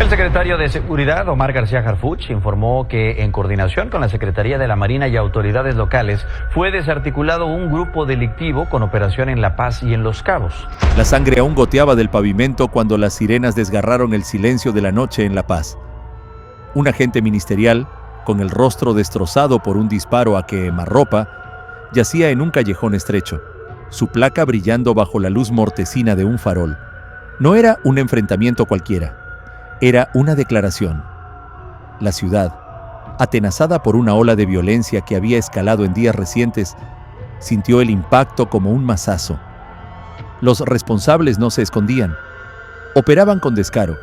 El secretario de Seguridad, Omar García Harfuch, informó que en coordinación con la Secretaría de la Marina y autoridades locales fue desarticulado un grupo delictivo con operación en La Paz y en Los Cabos. La sangre aún goteaba del pavimento cuando las sirenas desgarraron el silencio de la noche en La Paz. Un agente ministerial, con el rostro destrozado por un disparo a quemarropa, yacía en un callejón estrecho, su placa brillando bajo la luz mortecina de un farol. No era un enfrentamiento cualquiera. Era una declaración. La ciudad, atenazada por una ola de violencia que había escalado en días recientes, sintió el impacto como un mazazo. Los responsables no se escondían. Operaban con descaro,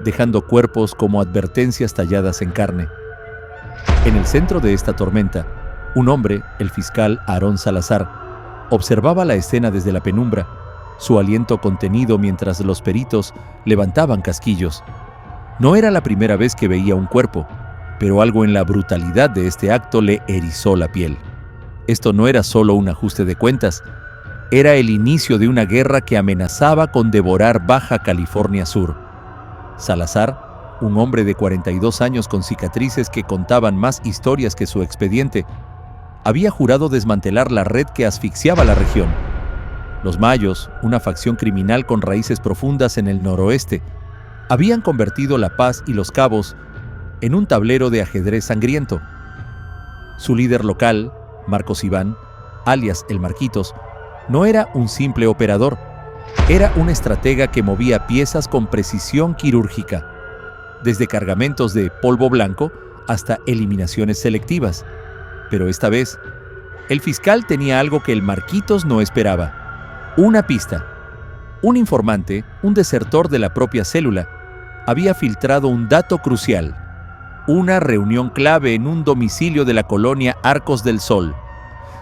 dejando cuerpos como advertencias talladas en carne. En el centro de esta tormenta, un hombre, el fiscal Aarón Salazar, observaba la escena desde la penumbra, su aliento contenido mientras los peritos levantaban casquillos. No era la primera vez que veía un cuerpo, pero algo en la brutalidad de este acto le erizó la piel. Esto no era solo un ajuste de cuentas, era el inicio de una guerra que amenazaba con devorar Baja California Sur. Salazar, un hombre de 42 años con cicatrices que contaban más historias que su expediente, había jurado desmantelar la red que asfixiaba la región. Los Mayos, una facción criminal con raíces profundas en el noroeste, habían convertido La Paz y Los Cabos en un tablero de ajedrez sangriento. Su líder local, Marcos Iván, alias El Marquitos, no era un simple operador, era un estratega que movía piezas con precisión quirúrgica, desde cargamentos de polvo blanco hasta eliminaciones selectivas. Pero esta vez, el fiscal tenía algo que El Marquitos no esperaba: una pista. Un informante, un desertor de la propia célula, había filtrado un dato crucial: una reunión clave en un domicilio de la colonia Arcos del Sol.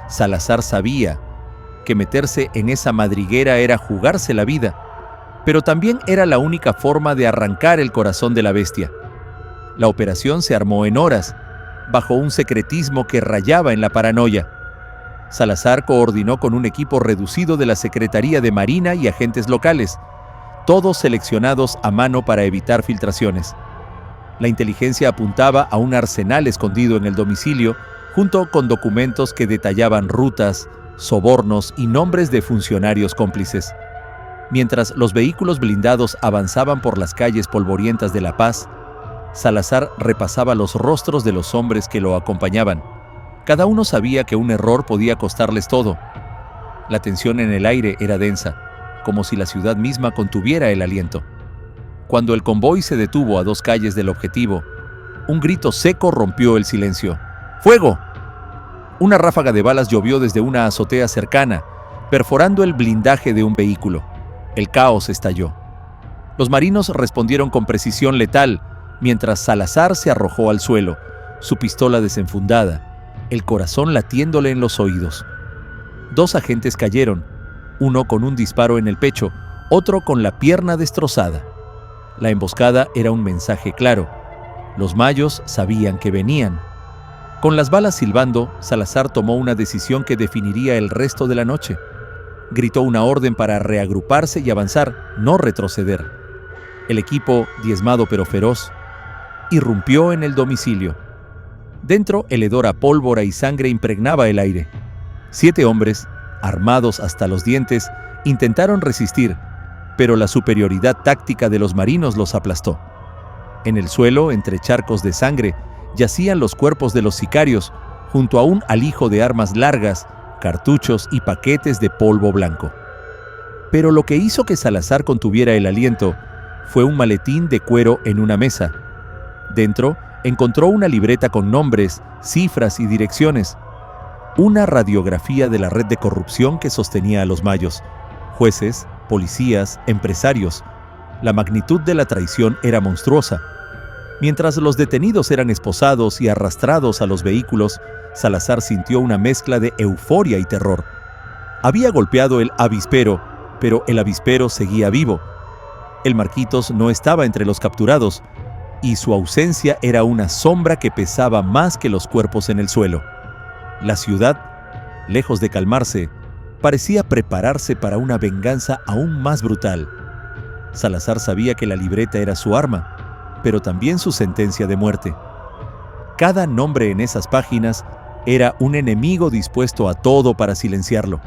Salazar sabía que meterse en esa madriguera era jugarse la vida, pero también era la única forma de arrancar el corazón de la bestia. La operación se armó en horas, bajo un secretismo que rayaba en la paranoia. Salazar coordinó con un equipo reducido de la Secretaría de Marina y agentes locales, todos seleccionados a mano para evitar filtraciones. La inteligencia apuntaba a un arsenal escondido en el domicilio, junto con documentos que detallaban rutas, sobornos y nombres de funcionarios cómplices. Mientras los vehículos blindados avanzaban por las calles polvorientas de La Paz, Salazar repasaba los rostros de los hombres que lo acompañaban. Cada uno sabía que un error podía costarles todo. La tensión en el aire era densa, como si la ciudad misma contuviera el aliento. Cuando el convoy se detuvo a 2 calles del objetivo, un grito seco rompió el silencio. ¡Fuego! Una ráfaga de balas llovió desde una azotea cercana, perforando el blindaje de un vehículo. El caos estalló. Los marinos respondieron con precisión letal, mientras Salazar se arrojó al suelo, su pistola desenfundada, el corazón latiéndole en los oídos. 2 agentes cayeron, uno con un disparo en el pecho, otro con la pierna destrozada. La emboscada era un mensaje claro. Los mayos sabían que venían. Con las balas silbando, Salazar tomó una decisión que definiría el resto de la noche. Gritó una orden para reagruparse y avanzar, no retroceder. El equipo, diezmado pero feroz, irrumpió en el domicilio. Dentro, el hedor a pólvora y sangre impregnaba el aire. 7 hombres, armados hasta los dientes, intentaron resistir, pero la superioridad táctica de los marinos los aplastó. En el suelo, entre charcos de sangre, yacían los cuerpos de los sicarios, junto a un alijo de armas largas, cartuchos y paquetes de polvo blanco. Pero lo que hizo que Salazar contuviera el aliento fue un maletín de cuero en una mesa. Dentro, encontró una libreta con nombres, cifras y direcciones. Una radiografía de la red de corrupción que sostenía a los mayos: jueces, policías, empresarios. La magnitud de la traición era monstruosa. Mientras los detenidos eran esposados y arrastrados a los vehículos, Salazar sintió una mezcla de euforia y terror. Había golpeado el avispero, pero el avispero seguía vivo. El Marquitos no estaba entre los capturados, y su ausencia era una sombra que pesaba más que los cuerpos en el suelo. La ciudad, lejos de calmarse, parecía prepararse para una venganza aún más brutal. Salazar sabía que la libreta era su arma, pero también su sentencia de muerte. Cada nombre en esas páginas era un enemigo dispuesto a todo para silenciarlo.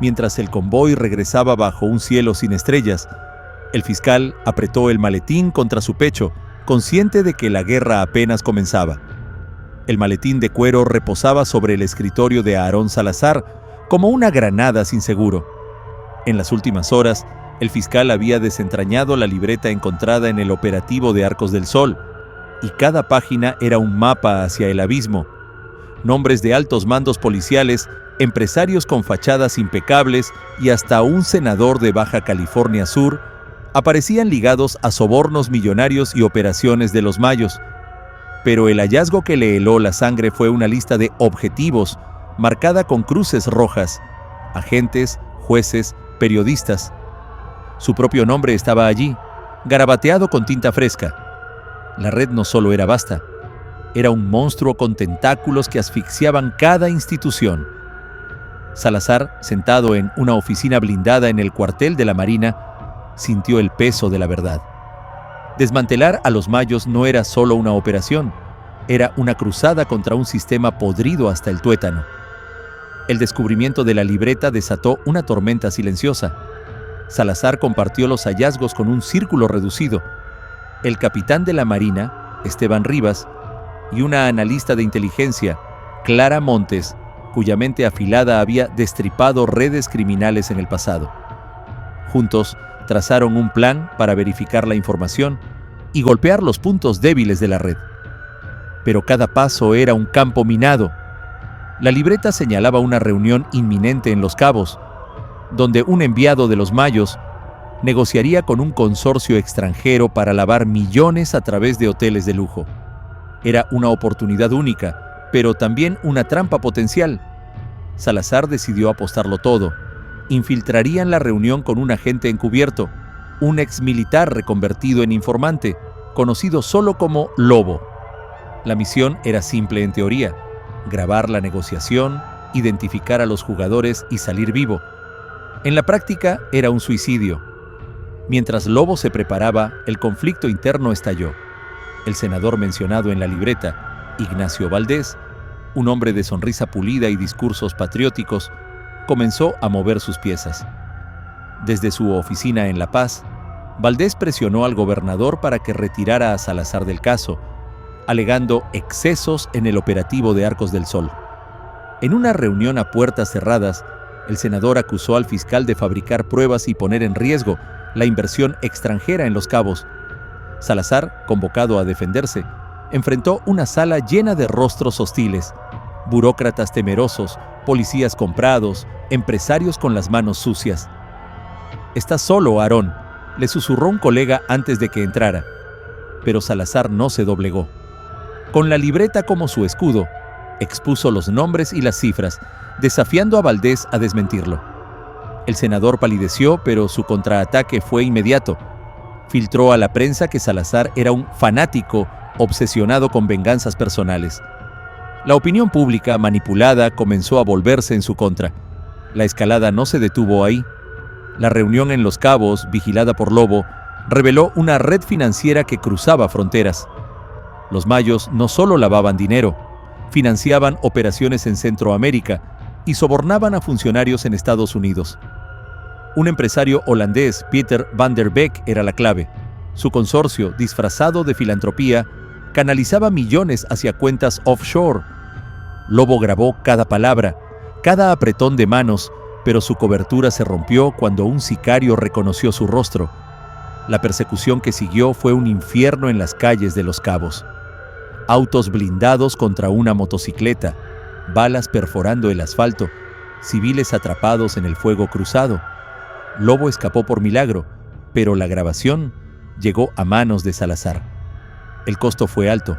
Mientras el convoy regresaba bajo un cielo sin estrellas, el fiscal apretó el maletín contra su pecho, consciente de que la guerra apenas comenzaba. El maletín de cuero reposaba sobre el escritorio de Aarón Salazar como una granada sin seguro. En las últimas horas, el fiscal había desentrañado la libreta encontrada en el operativo de Arcos del Sol, y cada página era un mapa hacia el abismo. Nombres de altos mandos policiales, empresarios con fachadas impecables y hasta un senador de Baja California Sur aparecían ligados a sobornos millonarios y operaciones de los Mayos. Pero el hallazgo que le heló la sangre fue una lista de objetivos marcada con cruces rojas: agentes, jueces, periodistas. Su propio nombre estaba allí, garabateado con tinta fresca. La red no solo era vasta, era un monstruo con tentáculos que asfixiaban cada institución. Salazar, sentado en una oficina blindada en el cuartel de la Marina, sintió el peso de la verdad. Desmantelar a los Mayos no era solo una operación, era una cruzada contra un sistema podrido hasta el tuétano. El descubrimiento de la libreta desató una tormenta silenciosa. Salazar compartió los hallazgos con un círculo reducido: el capitán de la Marina, Esteban Rivas, y una analista de inteligencia, Clara Montes, cuya mente afilada había destripado redes criminales en el pasado. Juntos trazaron un plan para verificar la información y golpear los puntos débiles de la red. Pero cada paso era un campo minado. La libreta señalaba una reunión inminente en Los Cabos, donde un enviado de los Mayos negociaría con un consorcio extranjero para lavar millones a través de hoteles de lujo. Era una oportunidad única, pero también una trampa potencial. Salazar decidió apostarlo todo. Infiltrarían la reunión con un agente encubierto, un exmilitar reconvertido en informante, conocido solo como Lobo. La misión era simple en teoría: grabar la negociación, identificar a los jugadores y salir vivo. En la práctica era un suicidio. Mientras Lobo se preparaba, el conflicto interno estalló. El senador mencionado en la libreta, Ignacio Valdés, un hombre de sonrisa pulida y discursos patrióticos, comenzó a mover sus piezas. Desde su oficina en La Paz, Valdés presionó al gobernador para que retirara a Salazar del caso, alegando excesos en el operativo de Arcos del Sol. En una reunión a puertas cerradas, el senador acusó al fiscal de fabricar pruebas y poner en riesgo la inversión extranjera en Los Cabos. Salazar, convocado a defenderse, enfrentó una sala llena de rostros hostiles: burócratas temerosos, policías comprados, empresarios con las manos sucias. «Estás solo, Aarón», le susurró un colega antes de que entrara. Pero Salazar no se doblegó. Con la libreta como su escudo, expuso los nombres y las cifras, desafiando a Valdés a desmentirlo. El senador palideció, pero su contraataque fue inmediato. Filtró a la prensa que Salazar era un fanático obsesionado con venganzas personales. La opinión pública, manipulada, comenzó a volverse en su contra. La escalada no se detuvo ahí. La reunión en Los Cabos, vigilada por Lobo, reveló una red financiera que cruzaba fronteras. Los Mayos no solo lavaban dinero, financiaban operaciones en Centroamérica y sobornaban a funcionarios en Estados Unidos. Un empresario holandés, Pieter van der Beek, era la clave. Su consorcio, disfrazado de filantropía, canalizaba millones hacia cuentas offshore. Lobo grabó cada palabra, cada apretón de manos, pero su cobertura se rompió cuando un sicario reconoció su rostro. La persecución que siguió fue un infierno en las calles de Los Cabos. Autos blindados contra una motocicleta, balas perforando el asfalto, civiles atrapados en el fuego cruzado. Lobo escapó por milagro, pero la grabación llegó a manos de Salazar. El costo fue alto.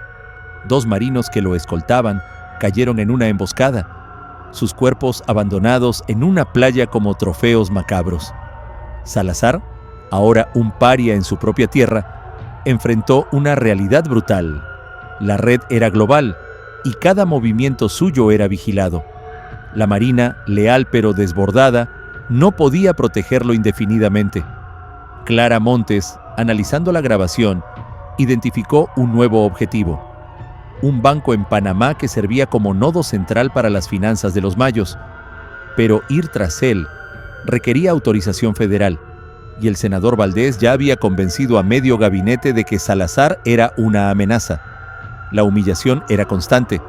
2 marinos que lo escoltaban cayeron en una emboscada, sus cuerpos abandonados en una playa como trofeos macabros. Salazar, ahora un paria en su propia tierra, enfrentó una realidad brutal. La red era global y cada movimiento suyo era vigilado. La Marina, leal pero desbordada, no podía protegerlo indefinidamente. Clara Montes, analizando la grabación, identificó un nuevo objetivo: un banco en Panamá que servía como nodo central para las finanzas de los mayos. Pero ir tras él requería autorización federal, y el senador Valdés ya había convencido a medio gabinete de que Salazar era una amenaza. La humillación era constante.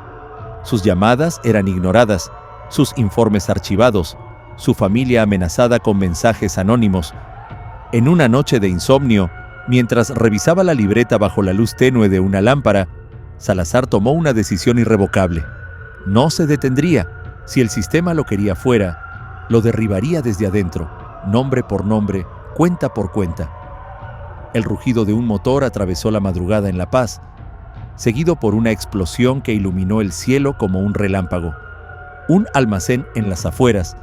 Sus llamadas eran ignoradas, sus informes archivados, su familia amenazada con mensajes anónimos. En una noche de insomnio, mientras revisaba la libreta bajo la luz tenue de una lámpara, Salazar tomó una decisión irrevocable. No se detendría. Si el sistema lo quería fuera, lo derribaría desde adentro, nombre por nombre, cuenta por cuenta. El rugido de un motor atravesó la madrugada en La Paz, seguido por una explosión que iluminó el cielo como un relámpago. Un almacén en las afueras,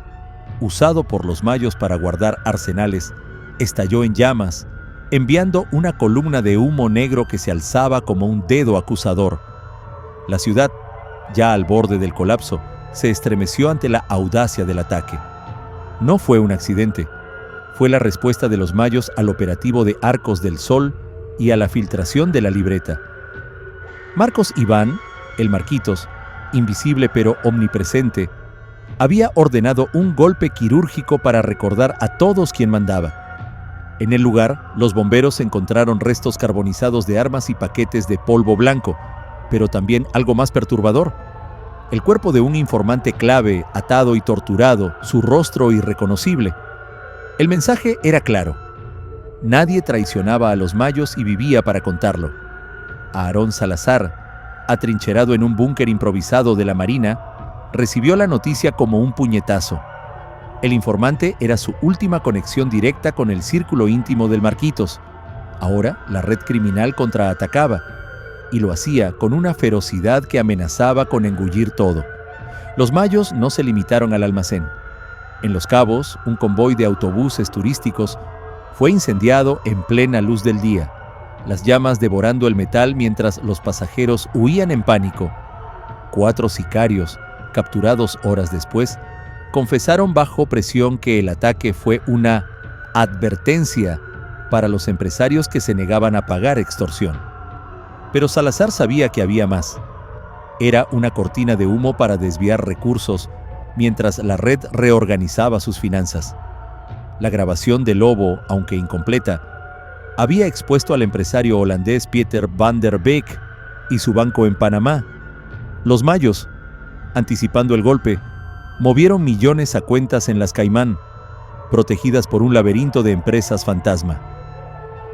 usado por los mayos para guardar arsenales, estalló en llamas, enviando una columna de humo negro que se alzaba como un dedo acusador. La ciudad, ya al borde del colapso, se estremeció ante la audacia del ataque. No fue un accidente, fue la respuesta de los mayos al operativo de Arcos del Sol y a la filtración de la libreta. Marcos Iván, el Marquitos, invisible pero omnipresente, había ordenado un golpe quirúrgico para recordar a todos quién mandaba. En el lugar, los bomberos encontraron restos carbonizados de armas y paquetes de polvo blanco, pero también algo más perturbador: el cuerpo de un informante clave, atado y torturado, su rostro irreconocible. El mensaje era claro: nadie traicionaba a los mayos y vivía para contarlo. Aarón Salazar, atrincherado en un búnker improvisado de la Marina, recibió la noticia como un puñetazo. El informante era su última conexión directa con el círculo íntimo del Marquitos. Ahora la red criminal contraatacaba, y lo hacía con una ferocidad que amenazaba con engullir todo. Los mayos no se limitaron al almacén. En Los Cabos, un convoy de autobuses turísticos fue incendiado en plena luz del día, las llamas devorando el metal mientras los pasajeros huían en pánico. 4 sicarios, capturados horas después, confesaron bajo presión que el ataque fue una advertencia para los empresarios que se negaban a pagar extorsión. Pero Salazar sabía que había más. Era una cortina de humo para desviar recursos mientras la red reorganizaba sus finanzas. La grabación de Lobo, aunque incompleta, había expuesto al empresario holandés Pieter van der Beek y su banco en Panamá. Los mayos, anticipando el golpe, movieron millones a cuentas en las Caimán, protegidas por un laberinto de empresas fantasma.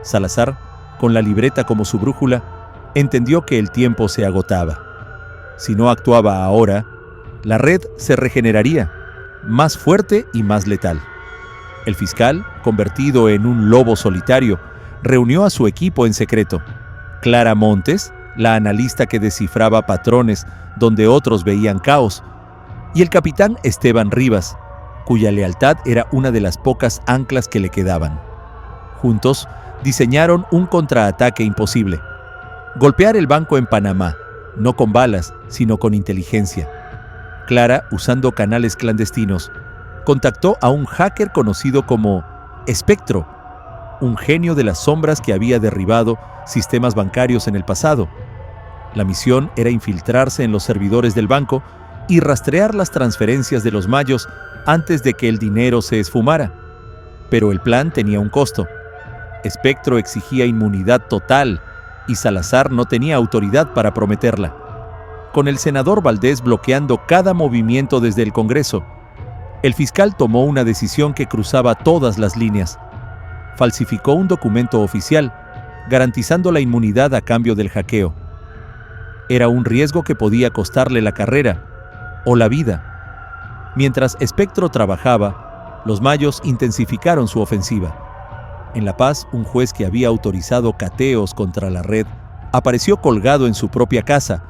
Salazar, con la libreta como su brújula, entendió que el tiempo se agotaba. Si no actuaba ahora, la red se regeneraría, más fuerte y más letal. El fiscal, convertido en un lobo solitario, reunió a su equipo en secreto. Clara Montes, la analista que descifraba patrones donde otros veían caos, y el capitán Esteban Rivas, cuya lealtad era una de las pocas anclas que le quedaban. Juntos, diseñaron un contraataque imposible: golpear el banco en Panamá, no con balas, sino con inteligencia. Clara, usando canales clandestinos, contactó a un hacker conocido como Espectro, un genio de las sombras que había derribado sistemas bancarios en el pasado. La misión era infiltrarse en los servidores del banco y rastrear las transferencias de los mayos antes de que el dinero se esfumara. Pero el plan tenía un costo. Espectro exigía inmunidad total y Salazar no tenía autoridad para prometerla. Con el senador Valdés bloqueando cada movimiento desde el Congreso, el fiscal tomó una decisión que cruzaba todas las líneas. Falsificó un documento oficial, garantizando la inmunidad a cambio del hackeo. Era un riesgo que podía costarle la carrera o la vida. Mientras Espectro trabajaba, los mayos intensificaron su ofensiva. En La Paz, un juez que había autorizado cateos contra la red apareció colgado en su propia casa,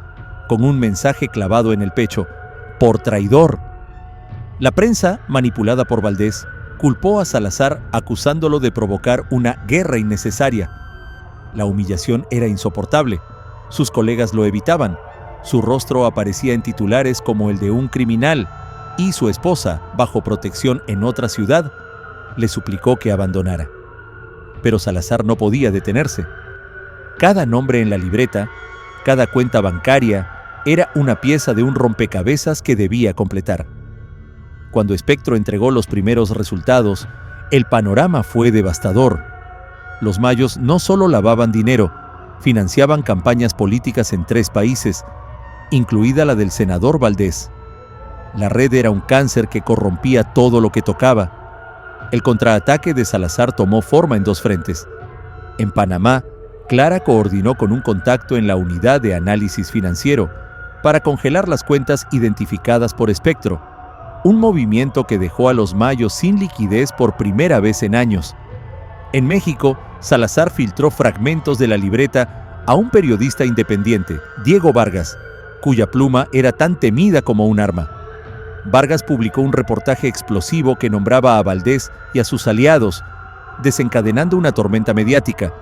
con un mensaje clavado en el pecho: por traidor. La prensa, manipulada por Valdés, culpó a Salazar acusándolo de provocar una guerra innecesaria. La humillación era insoportable. Sus colegas lo evitaban. Su rostro aparecía en titulares como el de un criminal, y su esposa, bajo protección en otra ciudad, le suplicó que abandonara. Pero Salazar no podía detenerse. Cada nombre en la libreta, cada cuenta bancaria, era una pieza de un rompecabezas que debía completar. Cuando Espectro entregó los primeros resultados, el panorama fue devastador. Los mayos no solo lavaban dinero, financiaban campañas políticas en 3 países, incluida la del senador Valdés. La red era un cáncer que corrompía todo lo que tocaba. El contraataque de Salazar tomó forma en 2 frentes. En Panamá, Clara coordinó con un contacto en la unidad de análisis financiero para congelar las cuentas identificadas por Espectro, un movimiento que dejó a los mayos sin liquidez por primera vez en años. En México, Salazar filtró fragmentos de la libreta a un periodista independiente, Diego Vargas, cuya pluma era tan temida como un arma. Vargas publicó un reportaje explosivo que nombraba a Valdés y a sus aliados, desencadenando una tormenta mediática,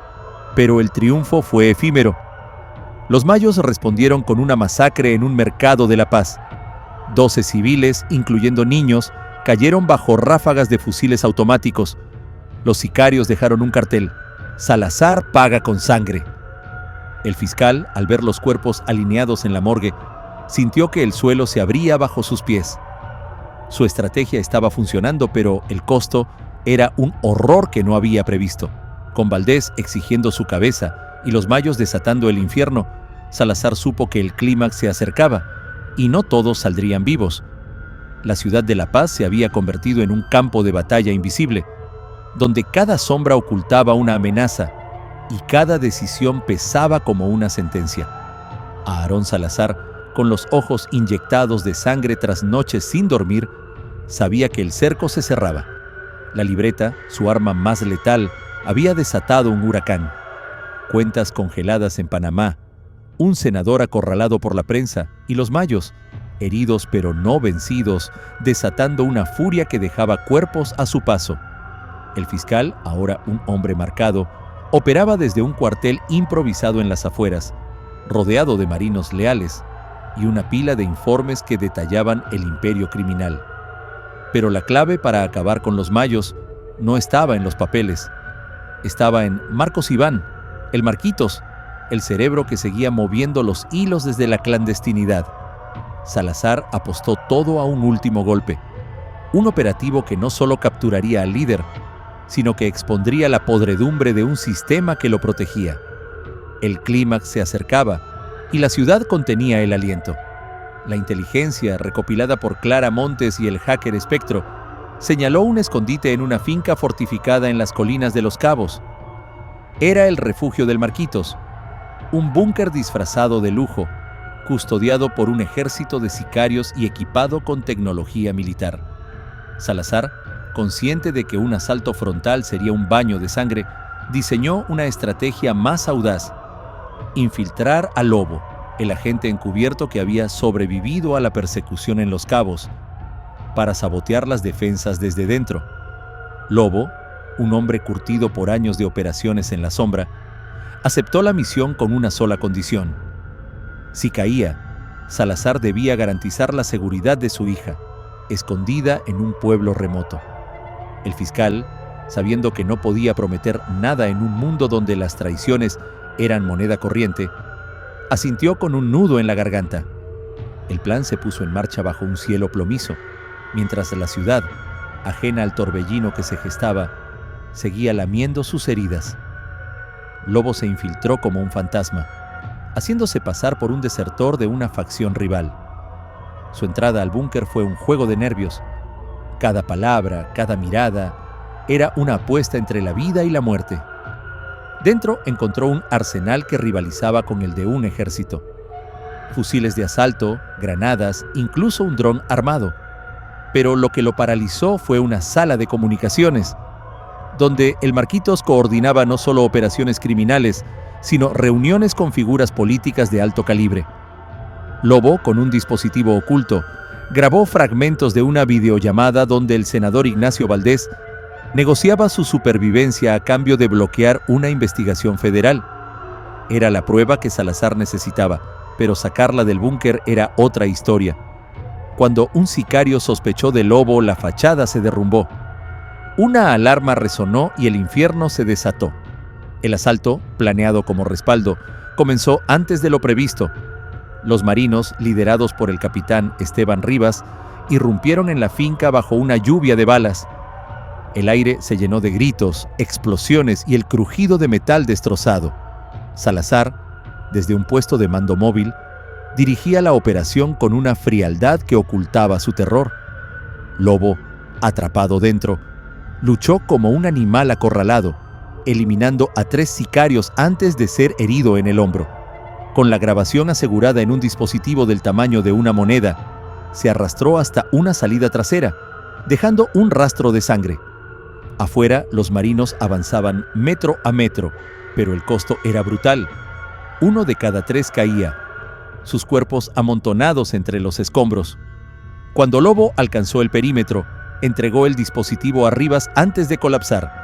pero el triunfo fue efímero. Los mayos respondieron con una masacre en un mercado de La Paz. 12 civiles, incluyendo niños, cayeron bajo ráfagas de fusiles automáticos. Los sicarios dejaron un cartel: Salazar paga con sangre. El fiscal, al ver los cuerpos alineados en la morgue, sintió que el suelo se abría bajo sus pies. Su estrategia estaba funcionando, pero el costo era un horror que no había previsto. Con Valdés exigiendo su cabeza y los mayos desatando el infierno, Salazar supo que el clímax se acercaba y no todos saldrían vivos. La ciudad de La Paz se había convertido en un campo de batalla invisible, donde cada sombra ocultaba una amenaza y cada decisión pesaba como una sentencia. Aarón Salazar, con los ojos inyectados de sangre tras noches sin dormir, sabía que el cerco se cerraba. La libreta, su arma más letal, había desatado un huracán. Cuentas congeladas en Panamá, un senador acorralado por la prensa y los mayos, heridos pero no vencidos, desatando una furia que dejaba cuerpos a su paso. El fiscal, ahora un hombre marcado, operaba desde un cuartel improvisado en las afueras, rodeado de marinos leales y una pila de informes que detallaban el imperio criminal. Pero la clave para acabar con los mayos no estaba en los papeles. Estaba en Marcos Iván, el Marquitos, el cerebro que seguía moviendo los hilos desde la clandestinidad. Salazar apostó todo a un último golpe, un operativo que no solo capturaría al líder, sino que expondría la podredumbre de un sistema que lo protegía. El clímax se acercaba y la ciudad contenía el aliento. La inteligencia, recopilada por Clara Montes y el hacker Espectro, señaló un escondite en una finca fortificada en las colinas de Los Cabos. Era el refugio del Marquitos, un búnker disfrazado de lujo, custodiado por un ejército de sicarios y equipado con tecnología militar. Salazar, consciente de que un asalto frontal sería un baño de sangre, diseñó una estrategia más audaz: infiltrar a Lobo, el agente encubierto que había sobrevivido a la persecución en Los Cabos, para sabotear las defensas desde dentro. Lobo, un hombre curtido por años de operaciones en la sombra, aceptó la misión con una sola condición: si caía, Salazar debía garantizar la seguridad de su hija, escondida en un pueblo remoto. El fiscal, sabiendo que no podía prometer nada en un mundo donde las traiciones eran moneda corriente, asintió con un nudo en la garganta. El plan se puso en marcha bajo un cielo plomizo, mientras la ciudad, ajena al torbellino que se gestaba, seguía lamiendo sus heridas. Lobo se infiltró como un fantasma, haciéndose pasar por un desertor de una facción rival. Su entrada al búnker fue un juego de nervios. Cada palabra, cada mirada, era una apuesta entre la vida y la muerte. Dentro encontró un arsenal que rivalizaba con el de un ejército. Fusiles de asalto, granadas, incluso un dron armado. Pero lo que lo paralizó fue una sala de comunicaciones, donde el Marquitos coordinaba no solo operaciones criminales, sino reuniones con figuras políticas de alto calibre. Lobo, con un dispositivo oculto, grabó fragmentos de una videollamada donde el senador Ignacio Valdés negociaba su supervivencia a cambio de bloquear una investigación federal. Era la prueba que Salazar necesitaba, pero sacarla del búnker era otra historia. Cuando un sicario sospechó de Lobo, la fachada se derrumbó. Una alarma resonó y el infierno se desató. El asalto, planeado como respaldo, comenzó antes de lo previsto. Los marinos, liderados por el capitán Esteban Rivas, irrumpieron en la finca bajo una lluvia de balas. El aire se llenó de gritos, explosiones y el crujido de metal destrozado. Salazar, desde un puesto de mando móvil, dirigía la operación con una frialdad que ocultaba su terror. Lobo, atrapado dentro, luchó como un animal acorralado, eliminando a 3 sicarios antes de ser herido en el hombro. Con la grabación asegurada en un dispositivo del tamaño de una moneda, se arrastró hasta una salida trasera, dejando un rastro de sangre. Afuera, los marinos avanzaban metro a metro, pero el costo era brutal. 1 de cada 3 caía, sus cuerpos amontonados entre los escombros. Cuando Lobo alcanzó el perímetro, entregó el dispositivo a Rivas antes de colapsar.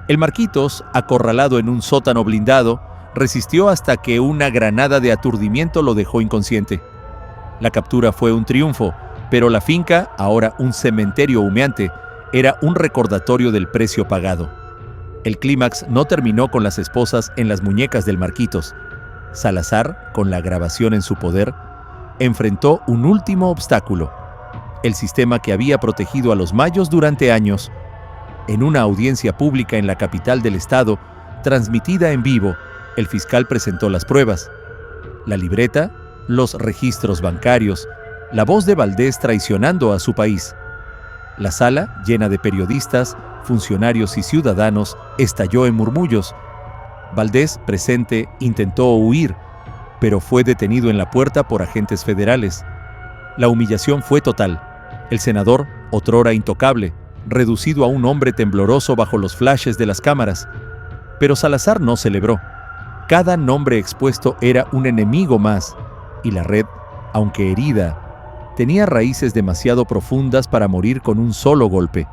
El Marquitos, acorralado en un sótano blindado, resistió hasta que una granada de aturdimiento lo dejó inconsciente. La captura fue un triunfo, pero la finca, ahora un cementerio humeante, era un recordatorio del precio pagado. El clímax no terminó con las esposas en las muñecas del Marquitos. Salazar, con la grabación en su poder, enfrentó un último obstáculo: el sistema que había protegido a los mayos durante años. En una audiencia pública en la capital del estado, transmitida en vivo, el fiscal presentó las pruebas: la libreta, los registros bancarios, la voz de Valdés traicionando a su país. La sala, llena de periodistas, funcionarios y ciudadanos, estalló en murmullos. Valdés, presente, intentó huir, pero fue detenido en la puerta por agentes federales. La humillación fue total. El senador, otrora intocable, reducido a un hombre tembloroso bajo los flashes de las cámaras. Pero Salazar no celebró. Cada nombre expuesto era un enemigo más, y la red, aunque herida, tenía raíces demasiado profundas para morir con un solo golpe.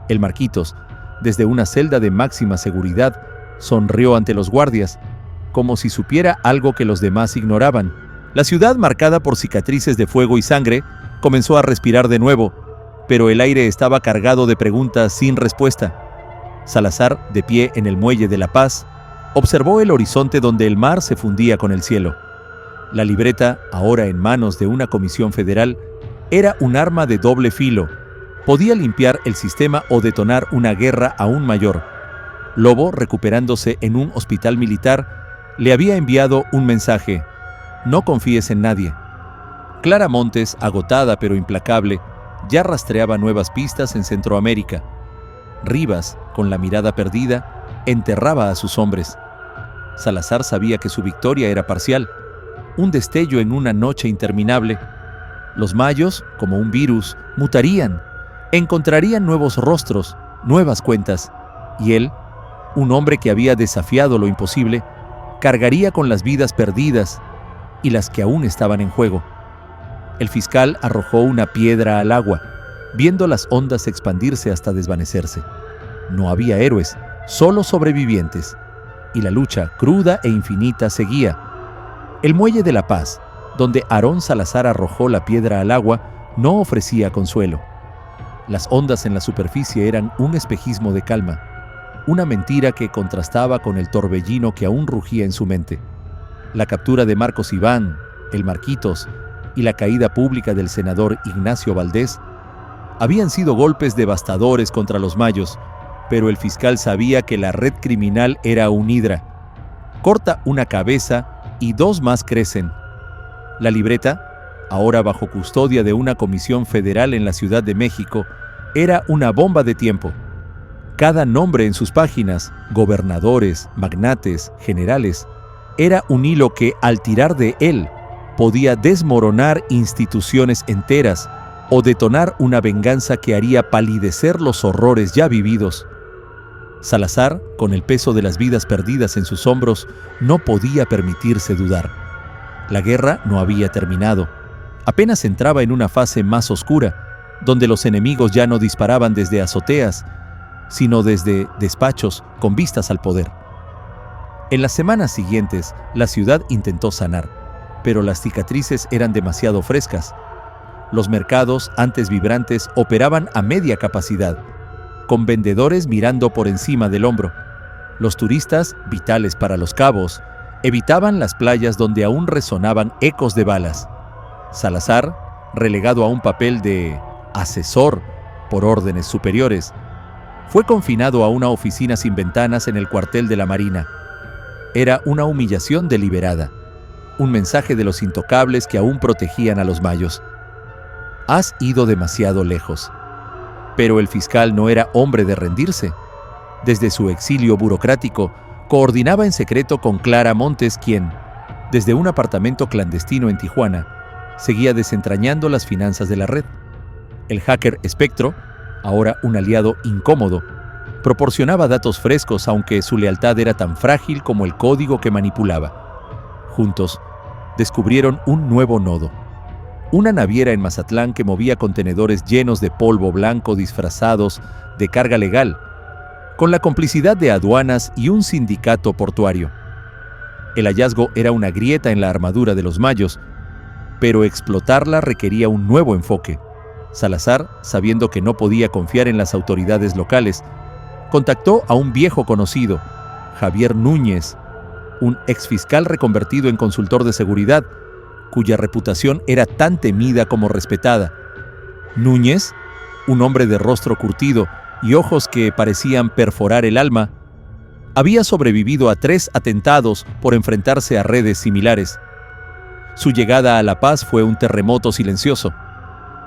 El Marquitos, desde una celda de máxima seguridad, sonrió ante los guardias, como si supiera algo que los demás ignoraban. La ciudad, marcada por cicatrices de fuego y sangre, comenzó a respirar de nuevo, pero el aire estaba cargado de preguntas sin respuesta. Salazar, de pie en el muelle de La Paz, observó el horizonte donde el mar se fundía con el cielo. La libreta, ahora en manos de una comisión federal, era un arma de doble filo. Podía limpiar el sistema o detonar una guerra aún mayor. Lobo, recuperándose en un hospital militar, le había enviado un mensaje: no confíes en nadie. Clara Montes, agotada pero implacable, ya rastreaba nuevas pistas en Centroamérica. Rivas, con la mirada perdida, enterraba a sus hombres. Salazar sabía que su victoria era parcial, un destello en una noche interminable. Los mayos, como un virus, mutarían, encontrarían nuevos rostros, nuevas cuentas, y él, un hombre que había desafiado lo imposible, cargaría con las vidas perdidas y las que aún estaban en juego. El fiscal arrojó una piedra al agua, viendo las ondas expandirse hasta desvanecerse. No había héroes, solo sobrevivientes, y la lucha cruda e infinita seguía. El muelle de La Paz, donde Aarón Salazar arrojó la piedra al agua, no ofrecía consuelo. Las ondas en la superficie eran un espejismo de calma, una mentira que contrastaba con el torbellino que aún rugía en su mente. La captura de Marcos Iván, el Marquitos, y la caída pública del senador Ignacio Valdés habían sido golpes devastadores contra los mayos, pero el fiscal sabía que la red criminal era un hidra. Corta una cabeza y 2 más crecen. La libreta, ahora bajo custodia de una comisión federal en la Ciudad de México, era una bomba de tiempo. Cada nombre en sus páginas, gobernadores, magnates, generales, era un hilo que, al tirar de él, podía desmoronar instituciones enteras o detonar una venganza que haría palidecer los horrores ya vividos. Salazar, con el peso de las vidas perdidas en sus hombros, no podía permitirse dudar. La guerra no había terminado. Apenas entraba en una fase más oscura, donde los enemigos ya no disparaban desde azoteas, sino desde despachos con vistas al poder. En las semanas siguientes, la ciudad intentó sanar, pero las cicatrices eran demasiado frescas. Los mercados, antes vibrantes, operaban a media capacidad, con vendedores mirando por encima del hombro. Los turistas, vitales para los cabos, evitaban las playas donde aún resonaban ecos de balas. Salazar, relegado a un papel de asesor por órdenes superiores, fue confinado a una oficina sin ventanas en el cuartel de la Marina. Era una humillación deliberada, un mensaje de los intocables que aún protegían a los mayos. Has ido demasiado lejos. Pero el fiscal no era hombre de rendirse. Desde su exilio burocrático, coordinaba en secreto con Clara Montes, quien, desde un apartamento clandestino en Tijuana, seguía desentrañando las finanzas de la red. El hacker Espectro, ahora un aliado incómodo, proporcionaba datos frescos, aunque su lealtad era tan frágil como el código que manipulaba. Juntos, descubrieron un nuevo nodo. Una naviera en Mazatlán que movía contenedores llenos de polvo blanco disfrazados de carga legal, con la complicidad de aduanas y un sindicato portuario. El hallazgo era una grieta en la armadura de los mayos, pero explotarla requería un nuevo enfoque. Salazar, sabiendo que no podía confiar en las autoridades locales, contactó a un viejo conocido, Javier Núñez, un exfiscal reconvertido en consultor de seguridad, cuya reputación era tan temida como respetada. Núñez, un hombre de rostro curtido y ojos que parecían perforar el alma, había sobrevivido a 3 atentados por enfrentarse a redes similares. Su llegada a La Paz fue un terremoto silencioso.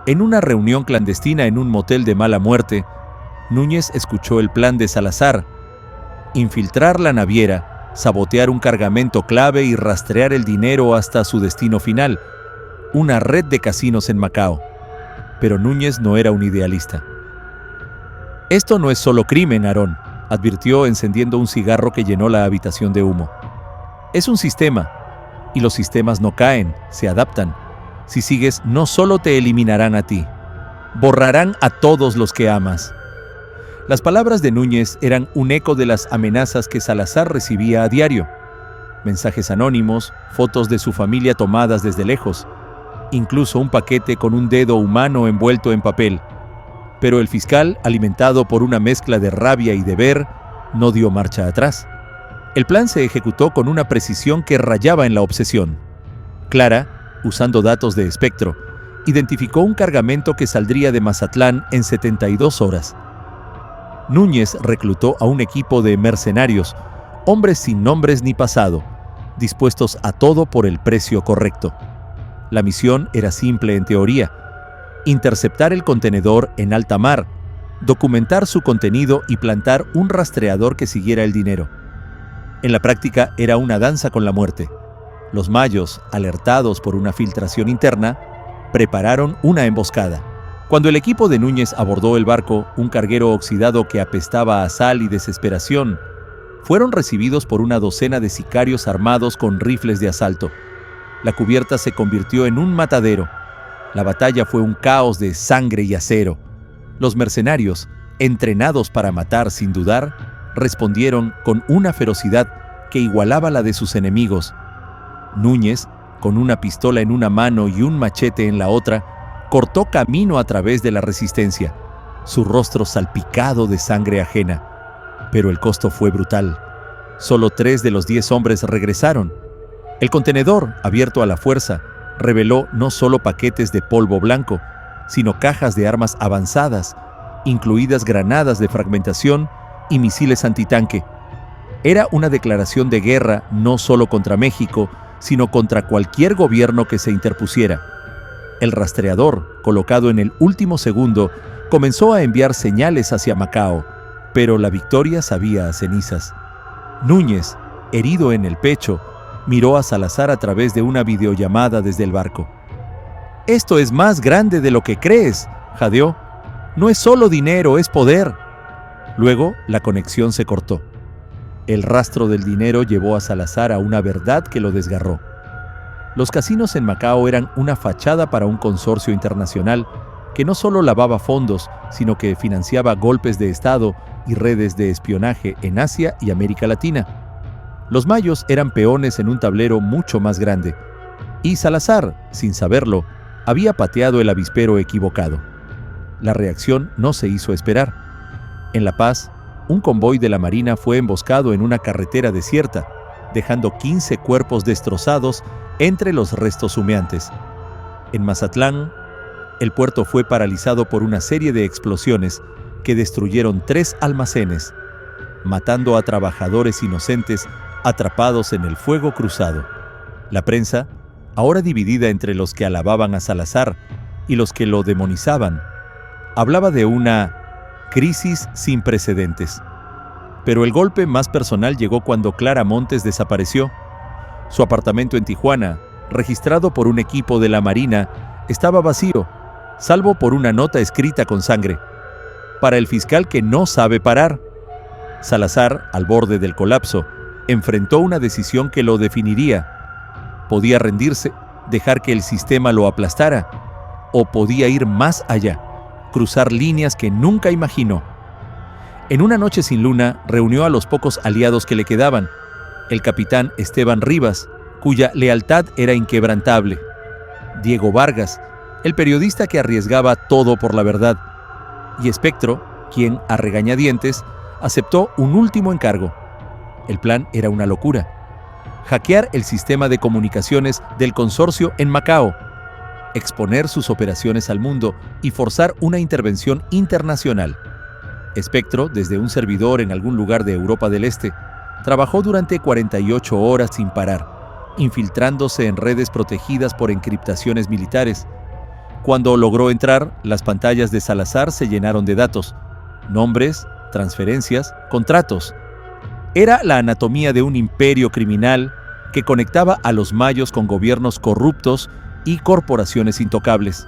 En una reunión clandestina en un motel de mala muerte, Núñez escuchó el plan de Salazar: infiltrar la naviera, sabotear un cargamento clave y rastrear el dinero hasta su destino final, una red de casinos en Macao. Pero Núñez no era un idealista. «Esto no es solo crimen, Aarón», advirtió encendiendo un cigarro que llenó la habitación de humo. «Es un sistema, y los sistemas no caen, se adaptan. Si sigues, no solo te eliminarán a ti, borrarán a todos los que amas». Las palabras de Núñez eran un eco de las amenazas que Salazar recibía a diario. Mensajes anónimos, fotos de su familia tomadas desde lejos, incluso un paquete con un dedo humano envuelto en papel. Pero el fiscal, alimentado por una mezcla de rabia y deber, no dio marcha atrás. El plan se ejecutó con una precisión que rayaba en la obsesión. Clara, usando datos de Espectro, identificó un cargamento que saldría de Mazatlán en 72 horas. Núñez reclutó a un equipo de mercenarios, hombres sin nombres ni pasado, dispuestos a todo por el precio correcto. La misión era simple en teoría: interceptar el contenedor en alta mar, documentar su contenido y plantar un rastreador que siguiera el dinero. En la práctica era una danza con la muerte. Los mayos, alertados por una filtración interna, prepararon una emboscada. Cuando el equipo de Núñez abordó el barco, un carguero oxidado que apestaba a sal y desesperación, fueron recibidos por una docena de sicarios armados con rifles de asalto. La cubierta se convirtió en un matadero. La batalla fue un caos de sangre y acero. Los mercenarios, entrenados para matar sin dudar, respondieron con una ferocidad que igualaba la de sus enemigos. Núñez, con una pistola en una mano y un machete en la otra, cortó camino a través de la resistencia, su rostro salpicado de sangre ajena. Pero el costo fue brutal. Solo 3 de los 10 hombres regresaron. El contenedor, abierto a la fuerza, reveló no solo paquetes de polvo blanco, sino cajas de armas avanzadas, incluidas granadas de fragmentación y misiles antitanque. Era una declaración de guerra no solo contra México, sino contra cualquier gobierno que se interpusiera. El rastreador, colocado en el último segundo, comenzó a enviar señales hacia Macao, pero la victoria sabía a cenizas. Núñez, herido en el pecho, miró a Salazar a través de una videollamada desde el barco. «Esto es más grande de lo que crees», jadeó. «No es solo dinero, es poder». Luego, la conexión se cortó. El rastro del dinero llevó a Salazar a una verdad que lo desgarró. Los casinos en Macao eran una fachada para un consorcio internacional que no solo lavaba fondos, sino que financiaba golpes de Estado y redes de espionaje en Asia y América Latina. Los mayos eran peones en un tablero mucho más grande, y Salazar, sin saberlo, había pateado el avispero equivocado. La reacción no se hizo esperar. En La Paz, un convoy de la Marina fue emboscado en una carretera desierta, dejando 15 cuerpos destrozados entre los restos humeantes. En Mazatlán, el puerto fue paralizado por una serie de explosiones que destruyeron 3 almacenes, matando a trabajadores inocentes atrapados en el fuego cruzado. La prensa, ahora dividida entre los que alababan a Salazar y los que lo demonizaban, hablaba de una crisis sin precedentes. Pero el golpe más personal llegó cuando Clara Montes desapareció. Su apartamento en Tijuana, registrado por un equipo de la Marina, estaba vacío, salvo por una nota escrita con sangre. Para el fiscal que no sabe parar. Salazar, al borde del colapso, enfrentó una decisión que lo definiría. Podía rendirse, dejar que el sistema lo aplastara, o podía ir más allá, cruzar líneas que nunca imaginó. En una noche sin luna, reunió a los pocos aliados que le quedaban: el capitán Esteban Rivas, cuya lealtad era inquebrantable; Diego Vargas, el periodista que arriesgaba todo por la verdad; y Espectro, quien, a regañadientes, aceptó un último encargo. El plan era una locura: hackear el sistema de comunicaciones del consorcio en Macao, exponer sus operaciones al mundo y forzar una intervención internacional. Espectro, desde un servidor en algún lugar de Europa del Este, trabajó durante 48 horas sin parar, infiltrándose en redes protegidas por encriptaciones militares. Cuando logró entrar, las pantallas de Salazar se llenaron de datos: nombres, transferencias, contratos. Era la anatomía de un imperio criminal que conectaba a los mayos con gobiernos corruptos y corporaciones intocables.